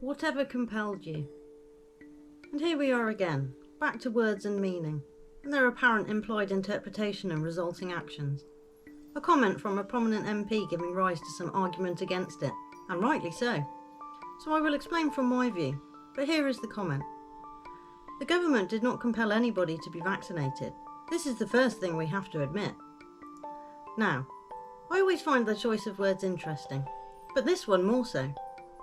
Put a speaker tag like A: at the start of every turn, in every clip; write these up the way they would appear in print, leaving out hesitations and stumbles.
A: Whatever compelled you? And here we are again, back to words and meaning, and their apparent implied interpretation and resulting actions. A comment from a prominent MP giving rise to some argument against it, and rightly so. So I will explain from my view, but here is the comment. The government did not compel anybody to be vaccinated. This is the first thing we have to admit. Now, I always find the choice of words interesting, but this one more so,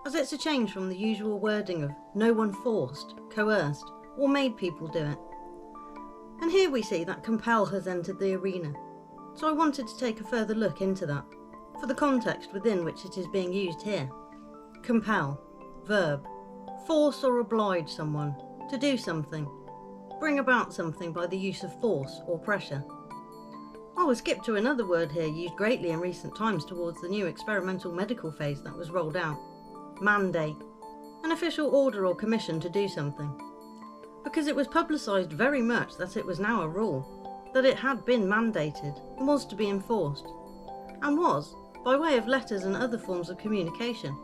A: as it's a change from the usual wording of no one forced, coerced, or made people do it. And here we see that compel has entered the arena, so I wanted to take a further look into that, for the context within which it is being used here. Compel, verb, force or oblige someone to do something, bring about something by the use of force or pressure. I will skip to another word here used greatly in recent times towards the new experimental medical phase that was rolled out. Mandate, an official order or commission to do something. Because it was publicised very much that it was now a rule, that it had been mandated and was to be enforced, and was, by way of letters and other forms of communication,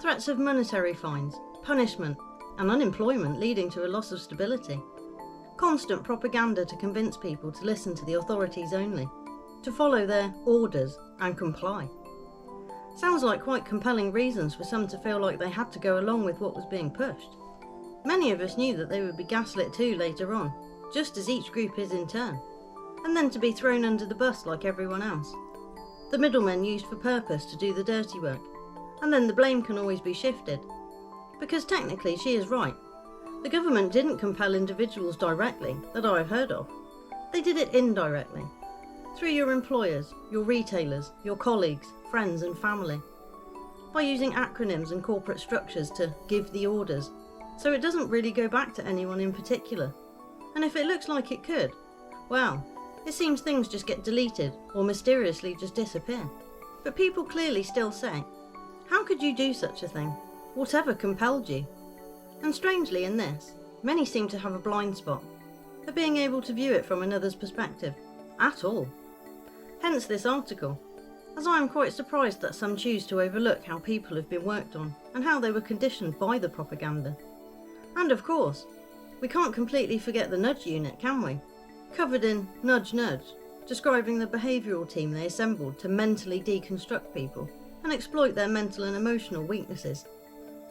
A: threats of monetary fines, punishment, and unemployment leading to a loss of stability. Constant propaganda to convince people to listen to the authorities only, to follow their orders and comply. Sounds like quite compelling reasons for some to feel like they had to go along with what was being pushed. Many of us knew that they would be gaslit too later on, just as each group is in turn, and then to be thrown under the bus like everyone else. The middlemen used for purpose to do the dirty work, and then the blame can always be shifted. Because technically she is right. The government didn't compel individuals directly, that I've heard of. They did it indirectly, through your employers, your retailers, your colleagues, friends and family, by using acronyms and corporate structures to give the orders, so it doesn't really go back to anyone in particular. And if it looks like it could, well, it seems things just get deleted or mysteriously just disappear. But people clearly still say, how could you do such a thing? Whatever compelled you? And strangely in this, many seem to have a blind spot, of being able to view it from another's perspective, at all. Hence this article, as I am quite surprised that some choose to overlook how people have been worked on and how they were conditioned by the propaganda. And of course, we can't completely forget the nudge unit, can we? Covered in nudge nudge, describing the behavioural team they assembled to mentally deconstruct people and exploit their mental and emotional weaknesses.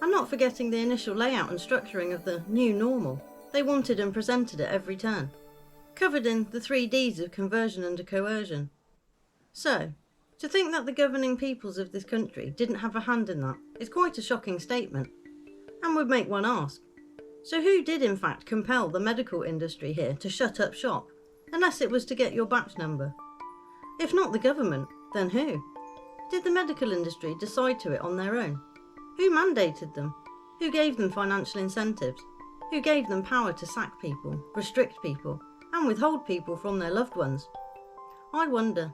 A: And not forgetting the initial layout and structuring of the new normal they wanted and presented at every turn. Covered in the 3 Ds of conversion and coercion. So, to think that the governing peoples of this country didn't have a hand in that is quite a shocking statement, and would make one ask, so who did in fact compel the medical industry here to shut up shop, unless it was to get your batch number? If not the government, then who? Did the medical industry decide to it on their own? Who mandated them? Who gave them financial incentives? Who gave them power to sack people, restrict people, and withhold people from their loved ones? I wonder.